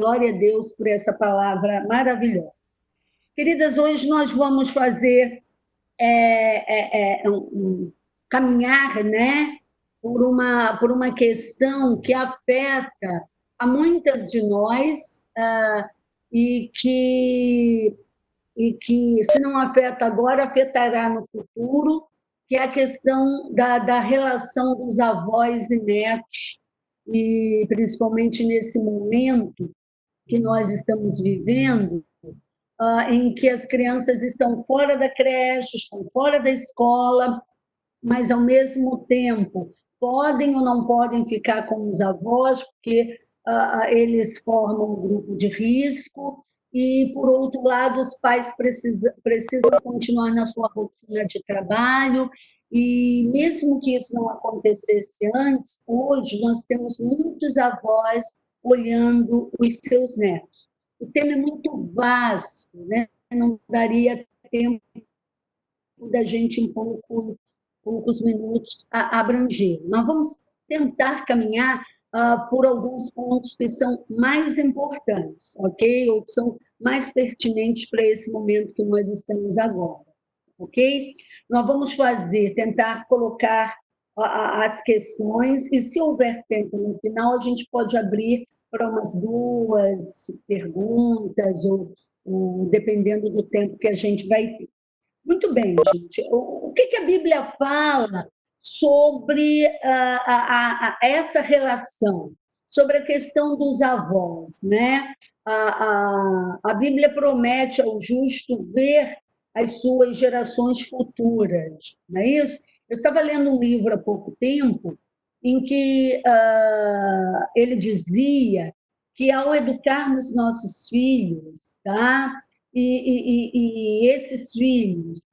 Glória a Deus por essa palavra maravilhosa. Queridas, hoje nós vamos fazer caminhar, né, por uma questão que afeta a muitas de nós, e que, se não afeta agora, afetará no futuro, que é a questão da relação dos avós e netos, e principalmente nesse momento que nós estamos vivendo, em que as crianças estão fora da creche, estão fora da escola, mas, ao mesmo tempo, podem ou não podem ficar com os avós, porque eles formam um grupo de risco, e, por outro lado, os pais precisam continuar na sua rotina de trabalho, e mesmo que isso não acontecesse antes, hoje nós temos muitos avós olhando os seus netos. O tema é muito vasto, né? Não daria tempo da gente, em poucos minutos, abranger. Nós vamos tentar caminhar por alguns pontos que são mais importantes, ok? Ou que são mais pertinentes para esse momento que nós estamos agora, ok? Nós vamos tentar colocar as questões, e, se houver tempo no final, a gente pode abrir para umas 2 perguntas, ou dependendo do tempo que a gente vai ter. Muito bem, gente. O que a Bíblia fala sobre essa relação, sobre a questão dos avós, né? A Bíblia promete ao justo ver as suas gerações futuras, não é isso? Eu estava lendo um livro há pouco tempo em que ele dizia que, ao educarmos nossos filhos, tá? E esses filhos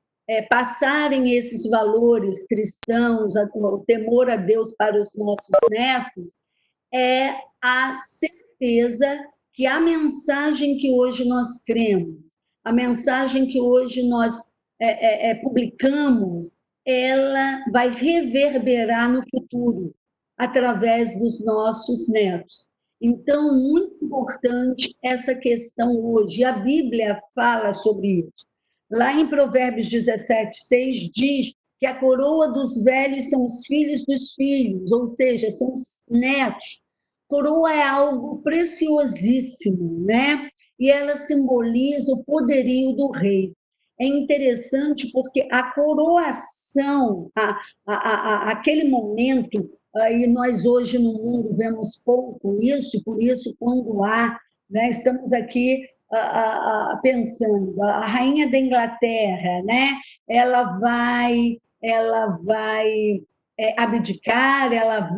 passarem esses valores cristãos, o temor a Deus para os nossos netos, é a certeza que a mensagem que hoje nós cremos, a mensagem que hoje nós publicamos, ela vai reverberar no futuro, através dos nossos netos. Então, muito importante essa questão hoje. A Bíblia fala sobre isso. Lá em Provérbios 17:6 diz que a coroa dos velhos são os filhos dos filhos, ou seja, são os netos. Coroa é algo preciosíssimo, né? E ela simboliza o poderio do rei. É interessante porque a coroação, aquele momento, e nós hoje no mundo vemos pouco isso, e por isso, quando há, né, estamos aqui pensando, a rainha da Inglaterra, né, ela vai abdicar, ela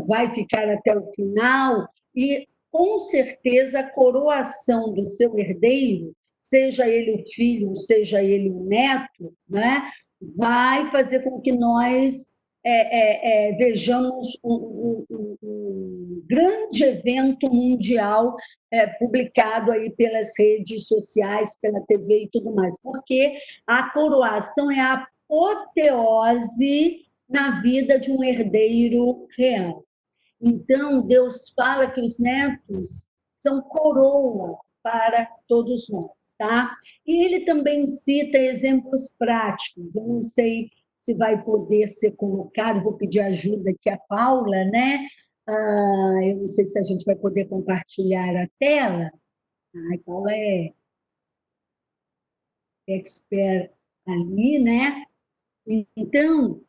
vai ficar até o final, e, com certeza, a coroação do seu herdeiro, seja ele o filho, seja ele o neto, né, vai fazer com que nós vejamos um grande evento mundial publicado aí pelas redes sociais, pela TV e tudo mais, porque a coroação é a apoteose na vida de um herdeiro real. Então, Deus fala que os netos são coroa para todos nós, tá? E ele também cita exemplos práticos. Eu não sei se vai poder ser colocado, vou pedir ajuda aqui a Paula, né? Eu não sei se a gente vai poder compartilhar a tela. A Paula é expert ali, né? Então,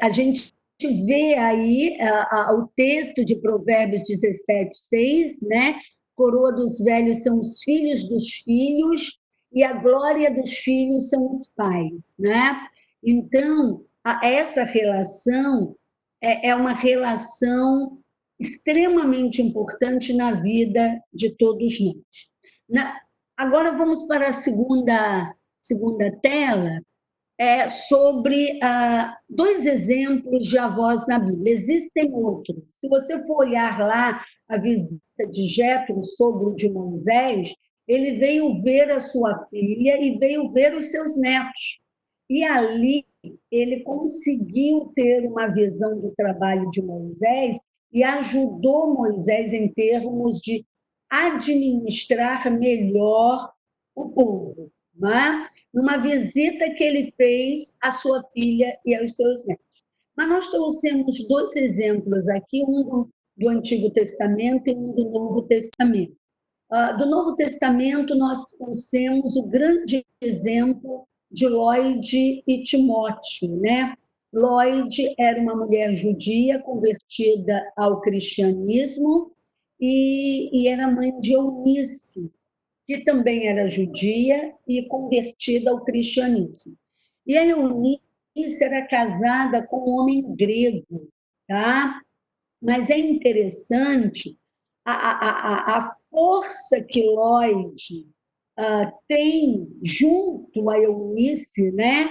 a gente vê aí o texto de Provérbios 17:6, né? Coroa dos velhos são os filhos dos filhos, e a glória dos filhos são os pais, né? Então, essa relação é uma relação extremamente importante na vida de todos nós. Agora vamos para a segunda tela, sobre 2 exemplos de avós na Bíblia. Existem outros. Se você for olhar lá a visita de Jetro, sogro de Moisés, ele veio ver a sua filha e veio ver os seus netos. E ali ele conseguiu ter uma visão do trabalho de Moisés, e ajudou Moisés em termos de administrar melhor o povo, não é? Numa visita que ele fez à sua filha e aos seus netos. Mas nós trouxemos dois exemplos aqui, um do Antigo Testamento e um do Novo Testamento. Do Novo Testamento, nós trouxemos o grande exemplo de Lloyd e Timóteo, né? Lloyd era uma mulher judia convertida ao cristianismo e era mãe de Eunice, que também era judia e convertida ao cristianismo. E a Eunice era casada com um homem grego, tá? Mas é interessante a força que Lloyd tem junto a Eunice, né,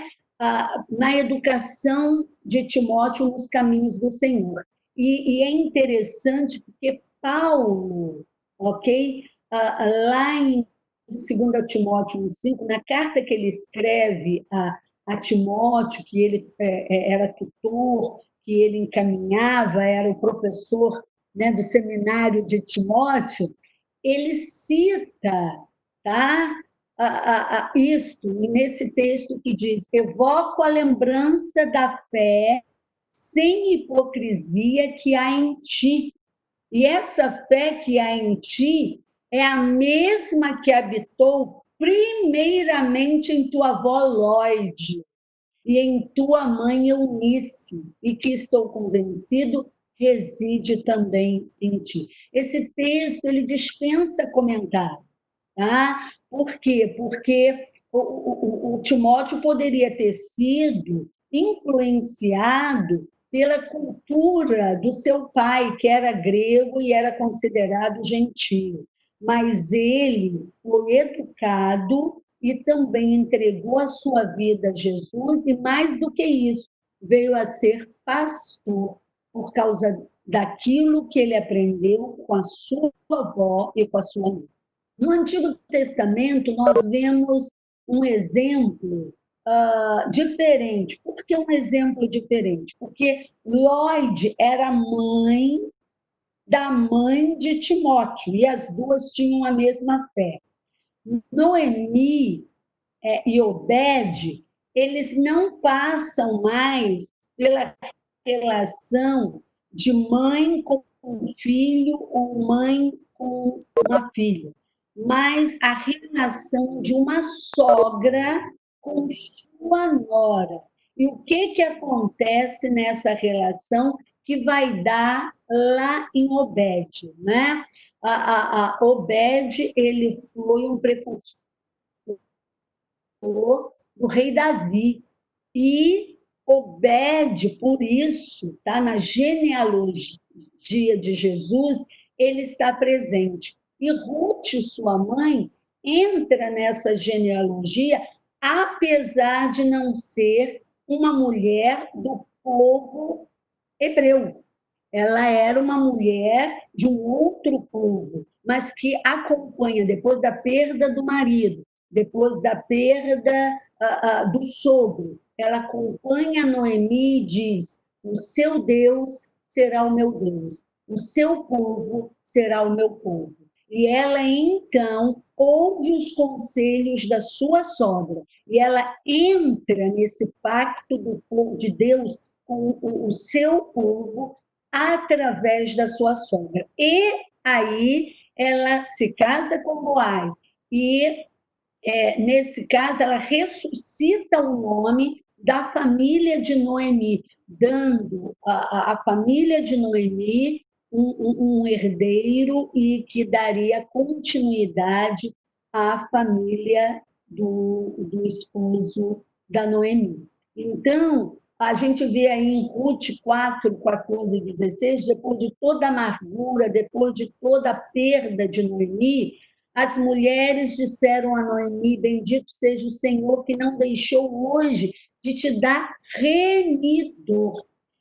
na educação de Timóteo nos caminhos do Senhor. E é interessante porque Paulo, ok, lá em 2 Timóteo 1,5, na carta que ele escreve a Timóteo, que ele era tutor, que ele encaminhava, era o professor, né, do seminário de Timóteo, ele cita, tá, isto, nesse texto que diz: evoco a lembrança da fé sem hipocrisia que há em ti. E essa fé que há em ti é a mesma que habitou primeiramente em tua avó Lloyd e em tua mãe Eunice, e que estou convencido reside também em ti. Esse texto ele dispensa comentário, tá? Por quê? Porque o Timóteo poderia ter sido influenciado pela cultura do seu pai, que era grego e era considerado gentio, mas ele foi educado e também entregou a sua vida a Jesus, e mais do que isso, veio a ser pastor por causa daquilo que ele aprendeu com a sua avó e com a sua mãe. No Antigo Testamento, nós vemos um exemplo diferente. Por que um exemplo diferente? Porque Lloyd era mãe da mãe de Timóteo, e as duas tinham a mesma fé. Noemi e Obed, eles não passam mais pela relação de mãe com um filho ou mãe com uma filha, mas a relação de uma sogra com sua nora. E o que acontece nessa relação que vai dar lá em Obed, né? Obed, ele foi um precursor do rei Davi. E Obed, por isso, tá, na genealogia de Jesus, ele está presente. E Ruth, sua mãe, entra nessa genealogia, apesar de não ser uma mulher do povo hebreu. Ela era uma mulher de um outro povo, mas que acompanha, depois da perda do marido, depois da perda do sogro, ela acompanha Noemi e diz: o seu Deus será o meu Deus, o seu povo será o meu povo. E ela, então, ouve os conselhos da sua sogra, e ela entra nesse pacto do povo de Deus com o seu povo através da sua sogra. E aí ela se casa com Boaz, e nesse caso ela ressuscita o nome da família de Noemi, dando à família de Noemi um herdeiro e que daria continuidade à família do esposo da Noemi. Então, a gente vê aí em Ruth 4, 14 e 16, depois de toda a amargura, depois de toda a perda de Noemi, as mulheres disseram a Noemi: bendito seja o Senhor que não deixou hoje de te dar remidor,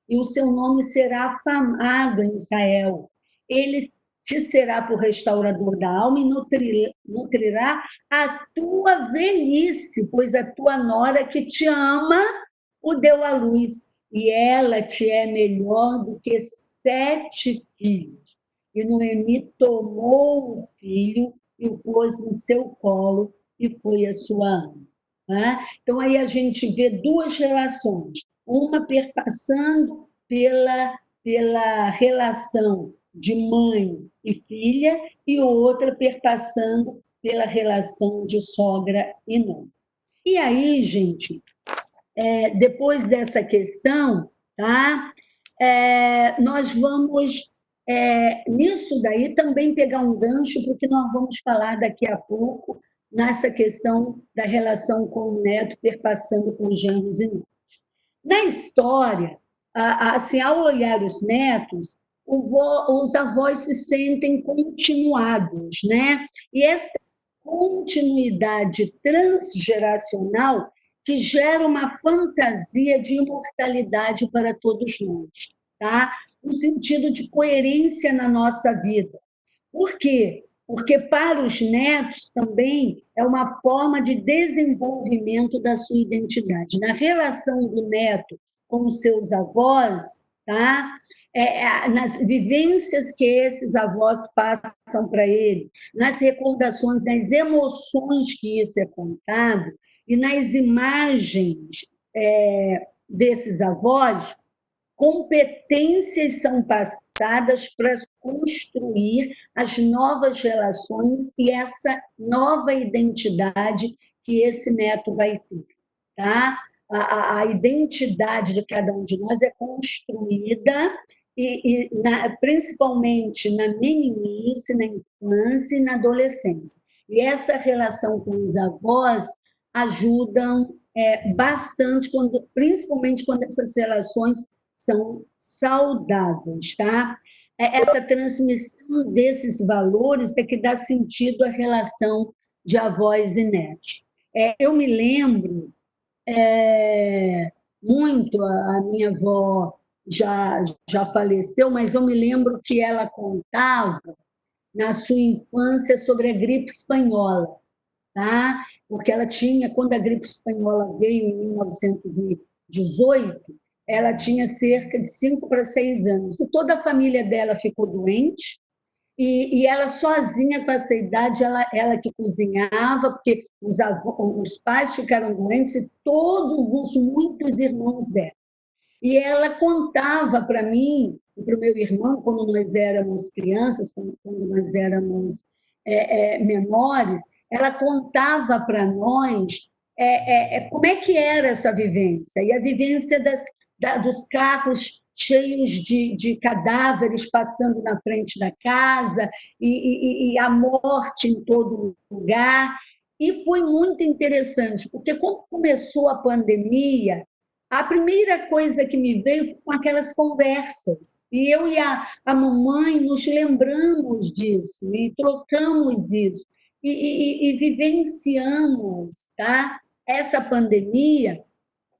e o seu nome será afamado em Israel. Ele te será por restaurador da alma e nutrirá a tua velhice, pois a tua nora que te ama o deu à luz, e ela te é melhor do que 7 filhos. E Noemi tomou o filho e o pôs no seu colo e foi a sua ama. Né? Então, aí a gente vê duas relações, uma perpassando pela relação de mãe e filha, e outra perpassando pela relação de sogra e nora. E aí, gente, depois dessa questão, tá? Nós vamos, nisso daí, também pegar um gancho, porque nós vamos falar daqui a pouco nessa questão da relação com o neto perpassando com os genros e netos. Na história, assim, ao olhar os netos, os avós se sentem continuados, né? E essa continuidade transgeracional que gera uma fantasia de imortalidade para todos nós, tá? No sentido de coerência na nossa vida. Por quê? Porque para os netos também é uma forma de desenvolvimento da sua identidade. Na relação do neto com os seus avós, tá? Nas vivências que esses avós passam para ele, nas recordações, nas emoções que isso é contado, e nas imagens desses avós, competências são passadas para construir as novas relações e essa nova identidade que esse neto vai ter. Tá? A identidade de cada um de nós é construída, principalmente na meninice, na infância e na adolescência. E essa relação com os avós ajudam bastante, principalmente quando essas relações são saudáveis, tá? Essa transmissão desses valores é que dá sentido à relação de avós e netos. Eu me lembro muito, a minha avó já faleceu, mas eu me lembro que ela contava na sua infância sobre a gripe espanhola, tá? Porque ela tinha, quando a gripe espanhola veio em 1918, ela tinha cerca de 5 para 6 anos. E toda a família dela ficou doente, e ela sozinha, com essa idade, ela que cozinhava, porque os pais ficaram doentes e todos os muitos irmãos dela. E ela contava para mim e para o meu irmão, quando nós éramos crianças, quando nós éramos menores, ela contava para nós como é que era essa vivência. E a vivência dos carros cheios de cadáveres passando na frente da casa, e a morte em todo lugar. E foi muito interessante, porque quando começou a pandemia, a primeira coisa que me veio foi com aquelas conversas. E eu e a mamãe nos lembramos disso, e trocamos isso, e vivenciamos, tá? Essa pandemia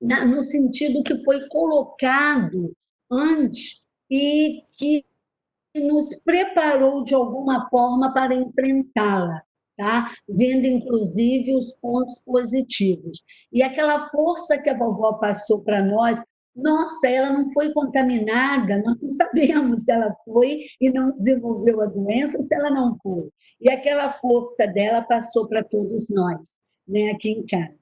no sentido que foi colocado antes e que nos preparou de alguma forma para enfrentá-la, tá? Vendo inclusive os pontos positivos. E aquela força que a vovó passou para nós, nossa, ela não foi contaminada, nós não sabemos se ela foi e não desenvolveu a doença, ou se ela não foi. E aquela força dela passou para todos nós, né, aqui em casa.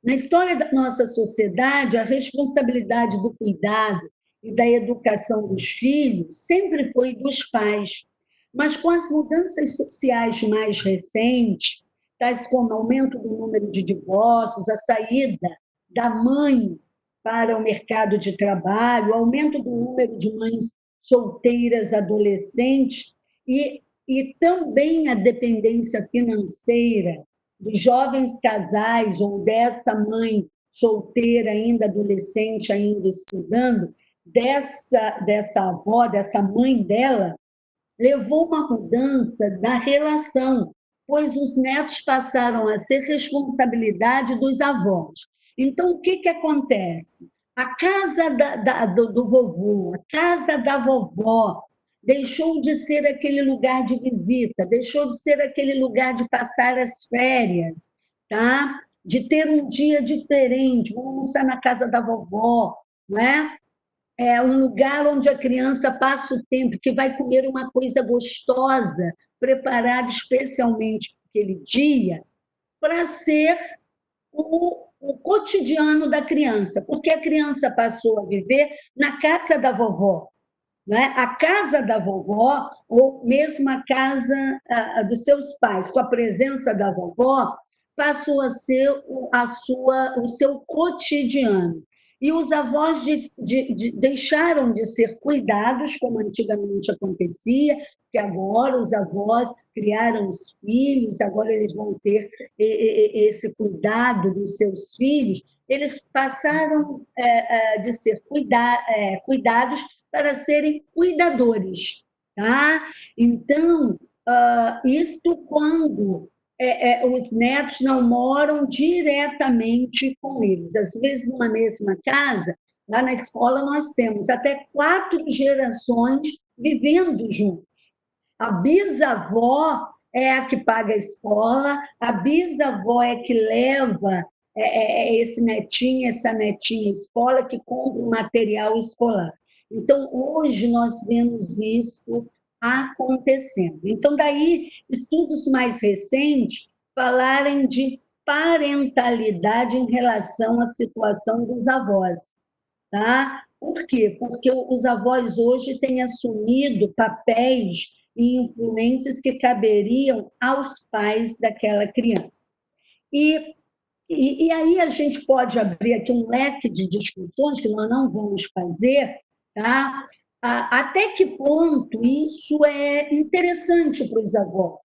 Na história da nossa sociedade, a responsabilidade do cuidado e da educação dos filhos sempre foi dos pais. Mas com as mudanças sociais mais recentes, tais como o aumento do número de divórcios, a saída da mãe para o mercado de trabalho, o aumento do número de mães solteiras adolescentes e também a dependência financeira dos jovens casais ou dessa mãe solteira ainda adolescente, ainda estudando, dessa avó, dessa mãe dela, levou uma mudança na relação, pois os netos passaram a ser responsabilidade dos avós. Então, o que acontece? A casa do vovô, a casa da vovó, deixou de ser aquele lugar de visita, deixou de ser aquele lugar de passar as férias, tá? De ter um dia diferente, vamos almoçar na casa da vovó, não é? é um lugar onde a criança passa o tempo, que vai comer uma coisa gostosa, preparada especialmente para aquele dia, para ser o cotidiano da criança, porque a criança passou a viver na casa da vovó, né? A casa da vovó, ou mesmo a casa dos seus pais, com a presença da vovó, passou a ser o seu cotidiano. E os avós deixaram de ser cuidados, como antigamente acontecia, que agora os avós criaram os filhos, agora eles vão ter esse cuidado dos seus filhos. Eles passaram de ser cuidados para serem cuidadores. Tá? Então, isto quando os netos não moram diretamente com eles. Às vezes, numa mesma casa, lá na escola, nós temos até 4 gerações vivendo juntos. A bisavó é a que paga a escola, a bisavó é que leva esse netinho, essa netinha à escola, que compra o material escolar. Então, hoje, nós vemos isso acontecendo. Então, daí, estudos mais recentes falarem de parentalidade em relação à situação dos avós. Tá? Por quê? Porque os avós hoje têm assumido papéis e influências que caberiam aos pais daquela criança. E, e aí a gente pode abrir aqui um leque de discussões que nós não vamos fazer, tá? Até que ponto isso é interessante para os avós?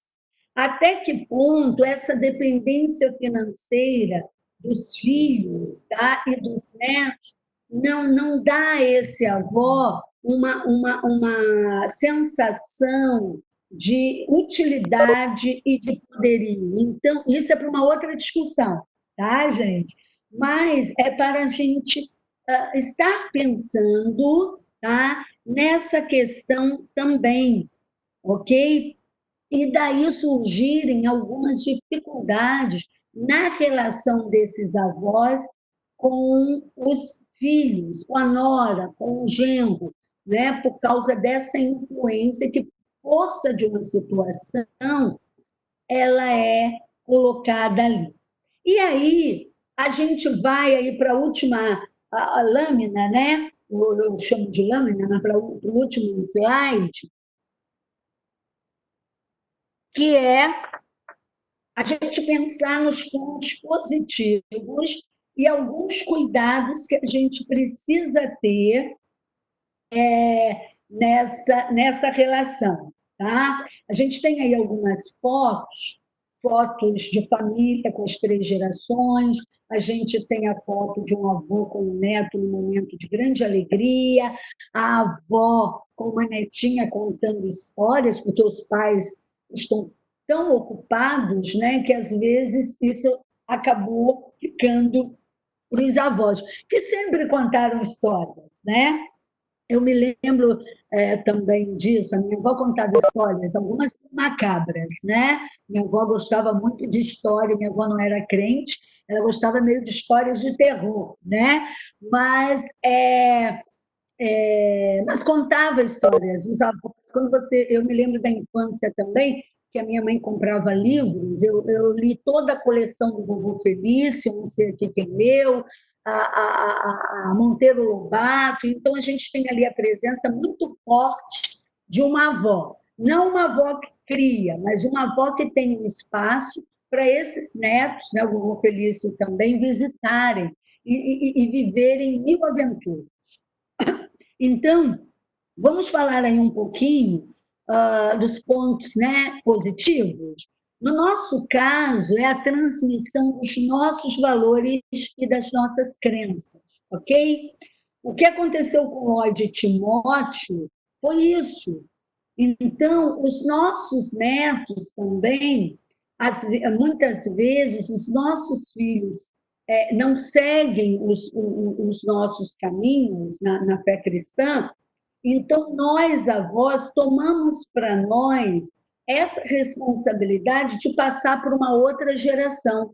Até que ponto essa dependência financeira dos filhos, tá? E dos netos não dá a esse avó uma sensação de utilidade e de poderio. Então, isso é para uma outra discussão, tá, gente? Mas é para a gente estar pensando, tá, nessa questão também, ok? E daí surgirem algumas dificuldades na relação desses avós com os filhos, com a nora, com o genro, né? Por causa dessa influência que, força de uma situação, ela é colocada ali. E aí, a gente vai aí para a última a lâmina, né? Eu chamo de lâmina, mas para o último slide, que é a gente pensar nos pontos positivos e alguns cuidados que a gente precisa ter nessa relação. Tá? A gente tem aí algumas fotos de família com as 3 gerações, a gente tem a foto de um avô com um neto num momento de grande alegria, a avó com uma netinha contando histórias, porque os pais estão tão ocupados, né, que às vezes isso acabou ficando para os avós, que sempre contaram histórias, né? Eu me lembro também disso, a minha avó contava histórias, algumas macabras, né? Minha avó gostava muito de história, minha avó não era crente, ela gostava meio de histórias de terror, né? Mas, mas contava histórias, os avós, eu me lembro da infância também, que a minha mãe comprava livros, eu li toda a coleção do Vovô Felício, não sei aqui quem leu, a Monteiro Lobato, então a gente tem ali a presença muito forte de uma avó, não uma avó que cria, mas uma avó que tem um espaço para esses netos, né, o Vovô Felício também, visitarem e viverem mil aventuras. Então, vamos falar aí um pouquinho dos pontos, né, positivos. No nosso caso, é a transmissão dos nossos valores e das nossas crenças, ok? O que aconteceu com Lloyd e Timóteo foi isso. Então, os nossos netos também, muitas vezes, os nossos filhos não seguem os nossos caminhos na fé cristã, então nós, avós, tomamos para nós essa responsabilidade de passar para uma outra geração.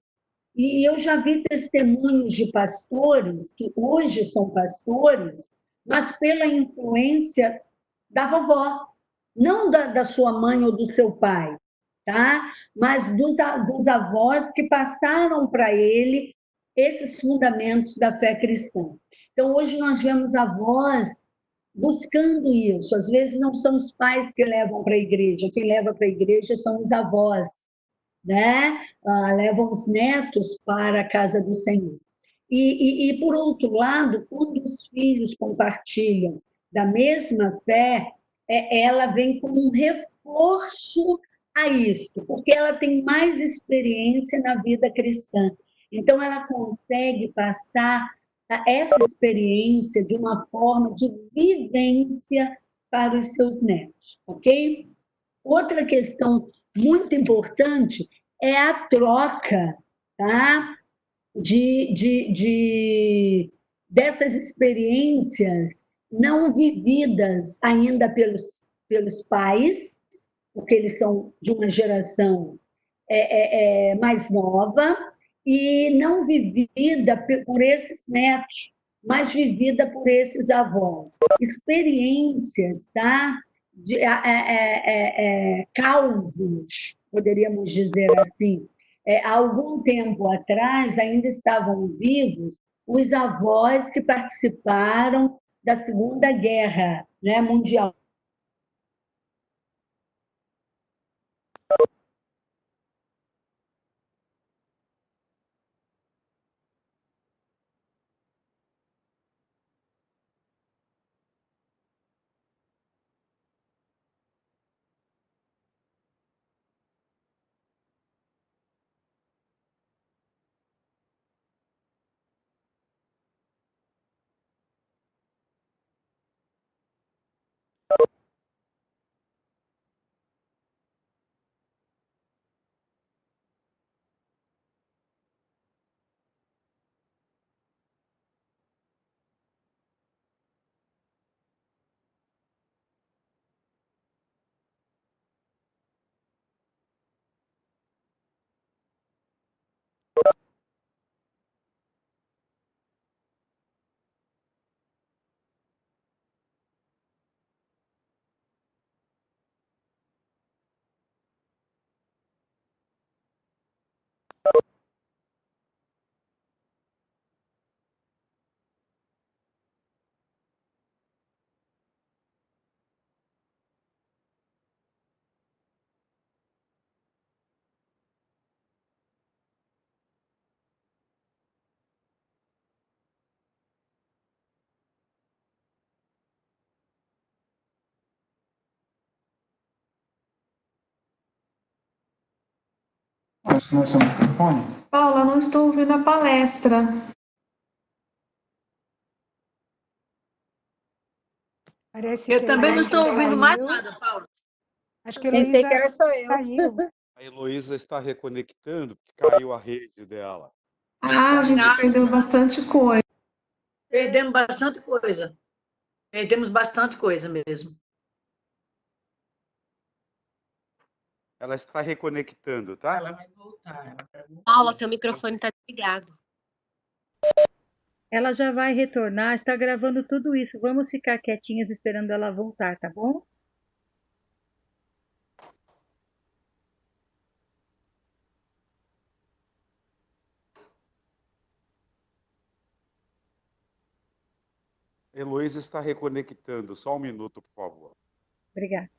E eu já vi testemunhos de pastores, que hoje são pastores, mas pela influência da vovó, não da sua mãe ou do seu pai, tá? Mas dos avós que passaram para ele esses fundamentos da fé cristã. Então, hoje nós vemos avós buscando isso. Às vezes não são os pais que levam para a igreja, quem leva para a igreja são os avós, né? Levam os netos para a casa do Senhor. Por outro lado, quando os filhos compartilham da mesma fé, ela vem como um reforço a isto, porque ela tem mais experiência na vida cristã. Então, ela consegue passar essa experiência de uma forma de vivência para os seus netos, ok? Outra questão muito importante é a troca, tá? Dessas experiências não vividas ainda pelos pais, porque eles são de uma geração mais nova, e não vivida por esses netos, mas vivida por esses avós. Experiências, tá? Causos, poderíamos dizer assim. Há algum tempo atrás, ainda estavam vivos os avós que participaram da Segunda Guerra, né, Mundial. Acho que não é seu microfone. Paula, não estou ouvindo a palestra. Parece Eu que também não estou ouvindo mais saiu. nada, Paulo. Acho que a Pensei que Heloísa era só eu. saiu. A Heloísa está reconectando, porque caiu a rede dela. Ah, a gente perdeu bastante coisa. Perdemos bastante coisa. Perdemos bastante coisa mesmo. Ela está reconectando, tá? Ela vai voltar. Paula, seu microfone está desligado. Ela já vai retornar, está gravando tudo isso. Vamos ficar quietinhas esperando ela voltar, tá bom? Heloísa está reconectando. Só um minuto, por favor. Obrigada.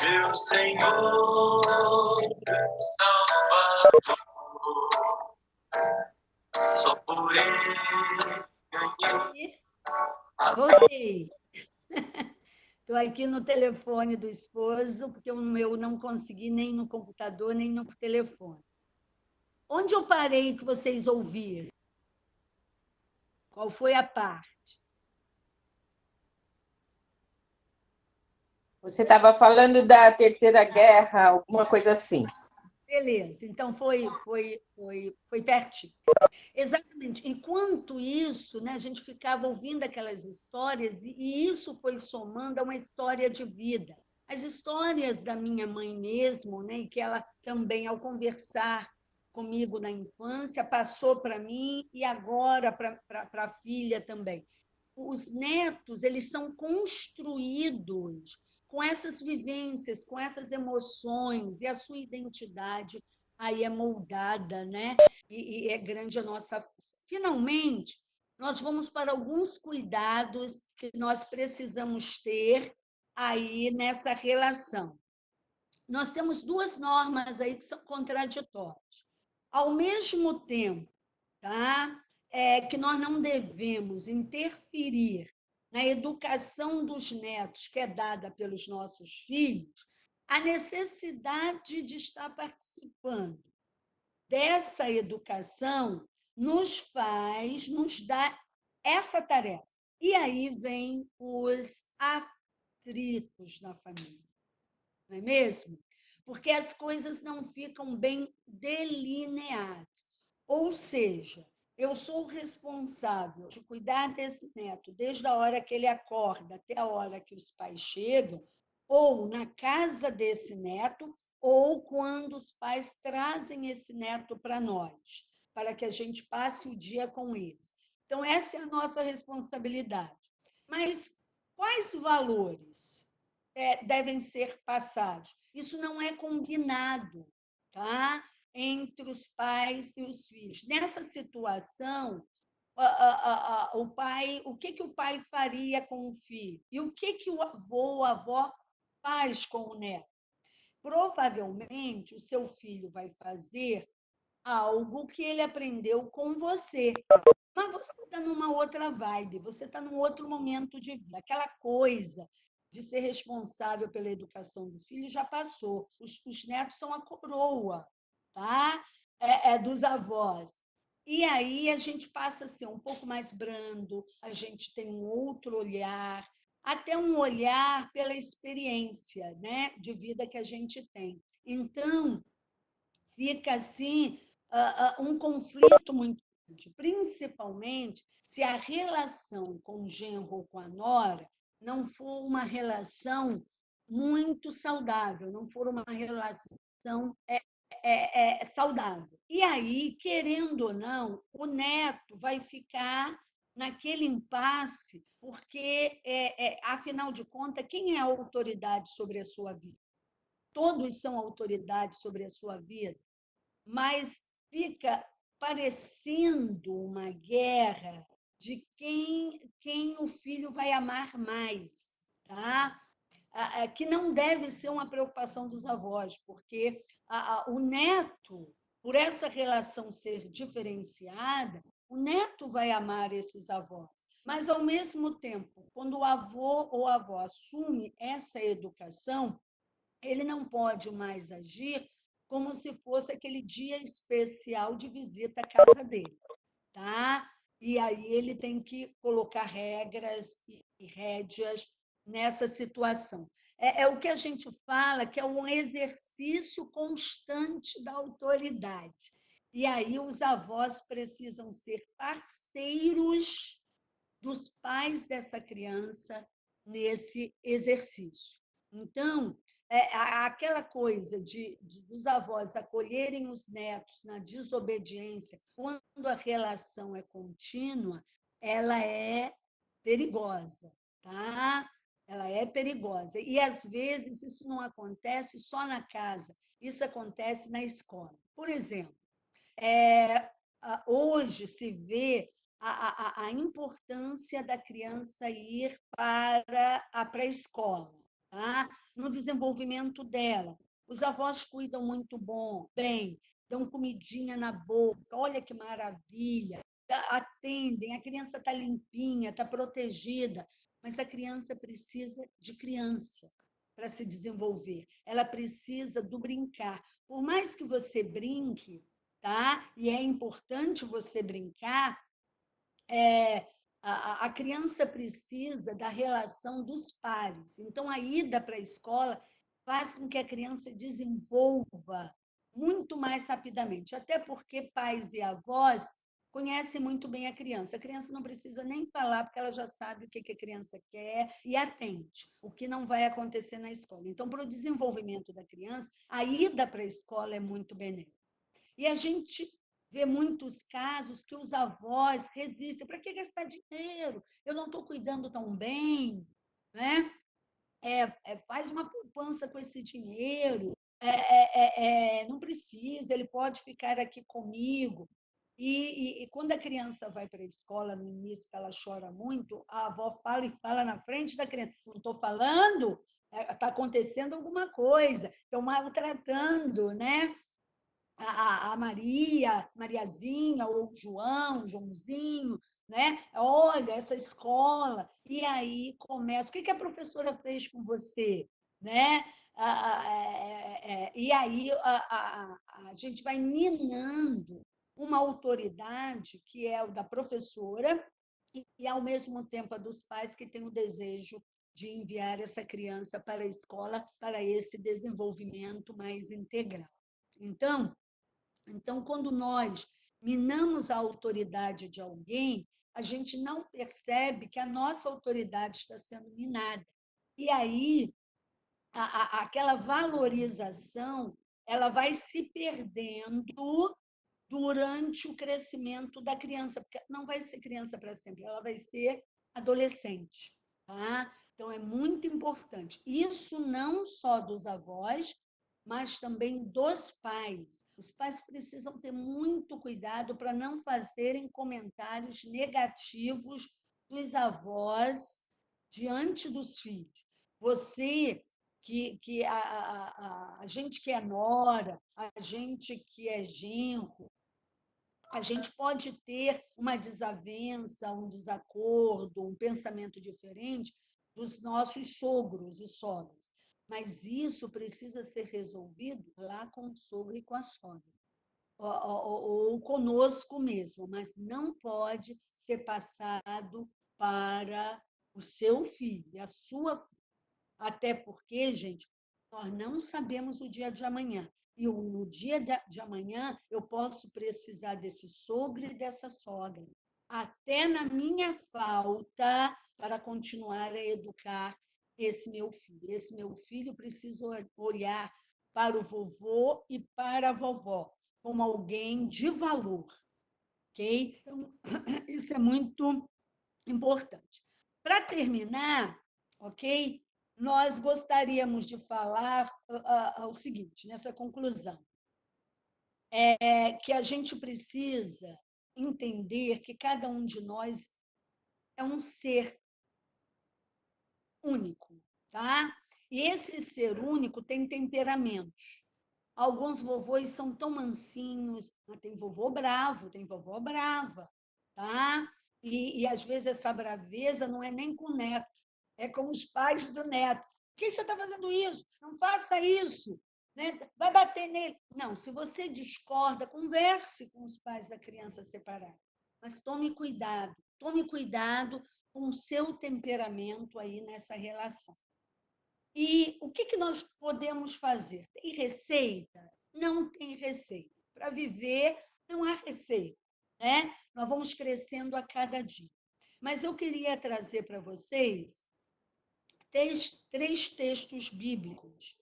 meu Senhor, meu Salvador, só por Ele ganhei. Voltei. Estou aqui no telefone do esposo, porque o meu não consegui nem no computador, nem no telefone. Onde eu parei que vocês ouviram? Qual foi a parte? Você estava falando da Terceira Guerra, alguma coisa assim. Beleza, então foi pertinho. Exatamente. Enquanto isso, né, a gente ficava ouvindo aquelas histórias e isso foi somando a uma história de vida. As histórias da minha mãe mesmo, né, e que ela também, ao conversar comigo na infância, passou para mim e agora para a filha também. Os netos, eles são construídos com essas vivências, com essas emoções, e a sua identidade aí é moldada, né? E é grande a nossa força. Finalmente, nós vamos para alguns cuidados que nós precisamos ter aí nessa relação. Nós temos duas normas aí que são contraditórias. Ao mesmo tempo, tá? Que nós não devemos interferir na educação dos netos que é dada pelos nossos filhos, a necessidade de estar participando dessa educação nos dá essa tarefa. E aí vem os atritos na família, não é mesmo? Porque as coisas não ficam bem delineadas. Ou seja, eu sou responsável de cuidar desse neto desde a hora que ele acorda até a hora que os pais chegam, ou na casa desse neto, ou quando os pais trazem esse neto para nós, para que a gente passe o dia com eles. Então, essa é a nossa responsabilidade. Mas quais valores devem ser passados? Isso não é combinado, tá? Entre os pais e os filhos. Nessa situação, o pai, o que o pai faria com o filho? E o que o avô ou a avó faz com o neto? Provavelmente, o seu filho vai fazer algo que ele aprendeu com você. Mas você está numa outra vibe, você está num outro momento de vida. Aquela coisa de ser responsável pela educação do filho já passou. Os netos são a coroa, tá? Dos avós. E aí a gente passa a ser um pouco mais brando, a gente tem um outro olhar, até um olhar pela experiência, né, de vida que a gente tem. Então, fica assim um conflito muito grande, principalmente se a relação com o genro ou com a nora não for uma relação muito saudável, não for uma relação saudável. E aí, querendo ou não, o neto vai ficar naquele impasse, porque, afinal de contas, quem é a autoridade sobre a sua vida? Todos são autoridade sobre a sua vida, mas fica parecendo uma guerra de quem o filho vai amar mais, tá? Que não deve ser uma preocupação dos avós, porque o neto, por essa relação ser diferenciada, o neto vai amar esses avós. Mas, ao mesmo tempo, quando o avô ou a avó assume essa educação, ele não pode mais agir como se fosse aquele dia especial de visita à casa dele, tá? E aí ele tem que colocar regras e rédeas nessa situação. É o que a gente fala que é um exercício constante da autoridade. E aí os avós precisam ser parceiros dos pais dessa criança nesse exercício. Então, aquela coisa dos avós acolherem os netos na desobediência, quando a relação é contínua, ela é perigosa, tá? Ela é perigosa. E, às vezes, isso não acontece só na casa, isso acontece na escola. Por exemplo, hoje se vê a importância da criança ir para a pré-escola, tá? No desenvolvimento dela. Os avós cuidam muito bem, dão comidinha na boca, olha que maravilha, atendem, a criança está limpinha, está protegida, mas a criança precisa de criança para se desenvolver. Ela precisa do brincar. Por mais que você brinque, tá? E é importante você brincar, a criança precisa da relação dos pares. Então, a ida para a escola faz com que a criança desenvolva muito mais rapidamente, até porque pais e avós conhecem muito bem a criança. A criança não precisa nem falar, porque ela já sabe o que a criança quer e atende, o que não vai acontecer na escola. Então, para o desenvolvimento da criança, a ida para a escola é muito benéfica. E a gente vê muitos casos que os avós resistem. Para que gastar dinheiro? Eu não estou cuidando tão bem, né? Faz uma poupança com esse dinheiro, não precisa, ele pode ficar aqui comigo. E quando a criança vai para a escola, no início, que ela chora muito, a avó fala e fala na frente da criança: não estou falando, está acontecendo alguma coisa, estão maltratando, né? A Maria, Mariazinha, ou João, Joãozinho, né? Olha, essa escola. E aí começa. O que a professora fez com você? Né? E aí a gente vai minando uma autoridade que é o da professora e, ao mesmo tempo, a dos pais que têm o desejo de enviar essa criança para a escola para esse desenvolvimento mais integral. Então, quando nós minamos a autoridade de alguém, a gente não percebe que a nossa autoridade está sendo minada. E aí, aquela valorização ela vai se perdendo durante o crescimento da criança, porque não vai ser criança para sempre, ela vai ser adolescente. Tá? Então, é muito importante. Isso não só dos avós, mas também dos pais. Os pais precisam ter muito cuidado para não fazerem comentários negativos dos avós diante dos filhos. Você, que a gente que é nora, a gente que é genro, a gente pode ter uma desavença, um desacordo, um pensamento diferente dos nossos sogros e sogras. Mas isso precisa ser resolvido lá com o sogro e com a sogra, ou conosco mesmo, mas não pode ser passado para o seu filho, a sua filha. Até porque, gente, nós não sabemos o dia de amanhã. E no dia de amanhã eu posso precisar desse sogro e dessa sogra, até na minha falta, para continuar a educar esse meu filho. Esse meu filho precisa olhar para o vovô e para a vovó como alguém de valor, ok? Então, isso é muito importante. Para terminar, ok? Nós gostaríamos de falar o seguinte, nessa conclusão, que a gente precisa entender que cada um de nós é um ser único, tá? E esse ser único tem temperamentos. Alguns vovôs são tão mansinhos, tem vovô bravo, tem vovó brava, tá? E às vezes essa braveza não é nem com o neto, é com os pais do neto. Por que você está fazendo isso? Não faça isso. Né? Vai bater nele. Não, se você discorda, converse com os pais da criança separada. Mas tome cuidado com o seu temperamento aí nessa relação. E o que nós podemos fazer? Tem receita? Não tem receita. Para viver, não há receita. Né? Nós vamos crescendo a cada dia. Mas eu queria trazer para vocês três textos bíblicos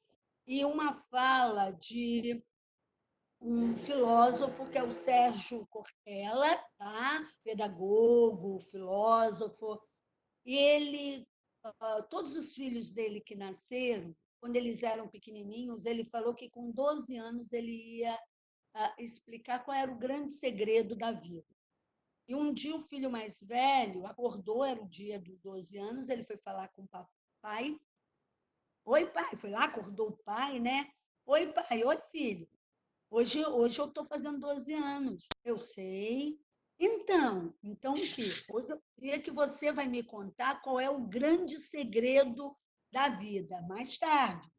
e uma fala de um filósofo que é o Sérgio Cortella, tá? Pedagogo, filósofo, e ele, todos os filhos dele que nasceram, quando eles eram pequenininhos, ele falou que com 12 anos ele ia explicar qual era o grande segredo da vida. E um dia o filho mais velho acordou, era o dia dos 12 anos, ele foi falar com o papai. Oi, pai. Foi lá, acordou o pai, né? Oi, pai. Oi, filho. Hoje eu estou fazendo 12 anos. Eu sei. Então o quê? Hoje eu queria que você vai me contar qual é o grande segredo da vida. Mais tarde.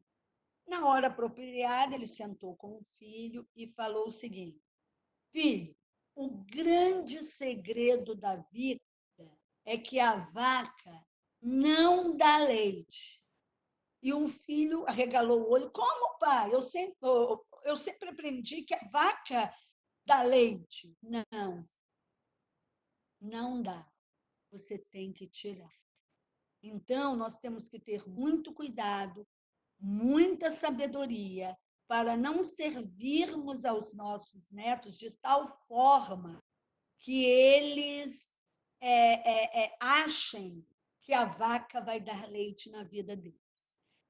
Na hora apropriada, ele sentou com o filho e falou o seguinte: Filho, o grande segredo da vida é que a vaca não dá leite. E o filho arregalou o olho. Como, pai? Eu sempre aprendi que a vaca dá leite. Não, não dá. Você tem que tirar. Então, nós temos que ter muito cuidado, muita sabedoria, para não servirmos aos nossos netos de tal forma que eles achem que a vaca vai dar leite na vida deles.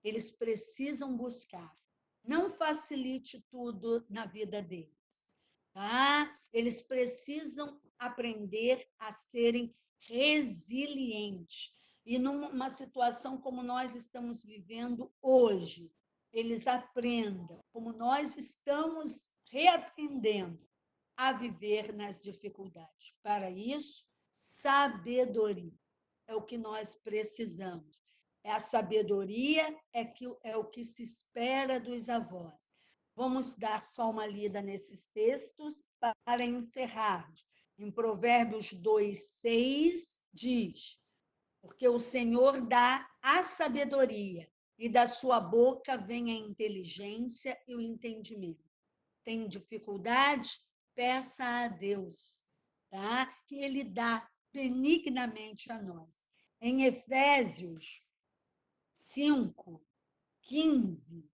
Eles precisam buscar. Não facilite tudo na vida deles. Tá? Eles precisam aprender a serem resilientes. E numa situação como nós estamos vivendo hoje, eles aprendam, como nós estamos reaprendendo a viver nas dificuldades. Para isso, sabedoria é o que nós precisamos. A sabedoria é o que se espera dos avós. Vamos dar só uma lida nesses textos para encerrar. Em Provérbios 2:6 diz: porque o Senhor dá a sabedoria, e da sua boca vem a inteligência e o entendimento. Tem dificuldade? Peça a Deus, tá? Que Ele dá benignamente a nós. Em Efésios 5, 15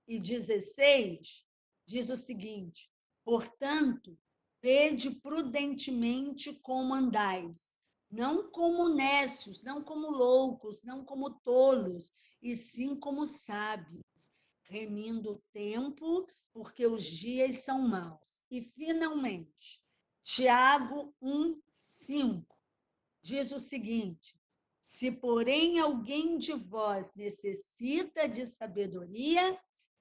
e 16, diz o seguinte: portanto, vede prudentemente como andais, não como necios, não como loucos, não como tolos, e sim como sábios, remindo o tempo, porque os dias são maus. E, finalmente, Tiago 1:5 diz o seguinte: se, porém, alguém de vós necessita de sabedoria,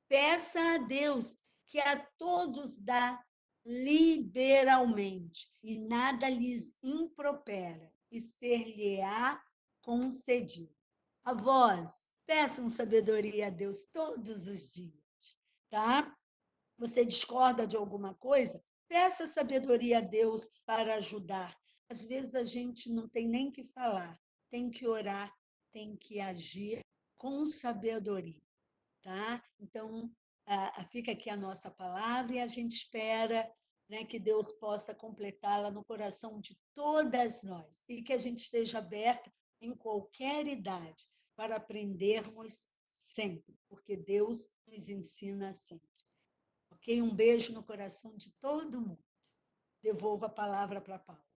peça a Deus, que a todos dá liberalmente, e nada lhes impropera, e ser-lhe-á concedido. Avós, peçam sabedoria a Deus todos os dias, tá? Você discorda de alguma coisa? Peça sabedoria a Deus para ajudar. Às vezes a gente não tem nem que falar, tem que orar, tem que agir com sabedoria, tá? Então, fica aqui a nossa palavra e a gente espera, né, que Deus possa completá-la no coração de todas nós e que a gente esteja aberta em qualquer idade para aprendermos sempre, porque Deus nos ensina sempre. Ok? Um beijo no coração de todo mundo. Devolvo a palavra para a Paula.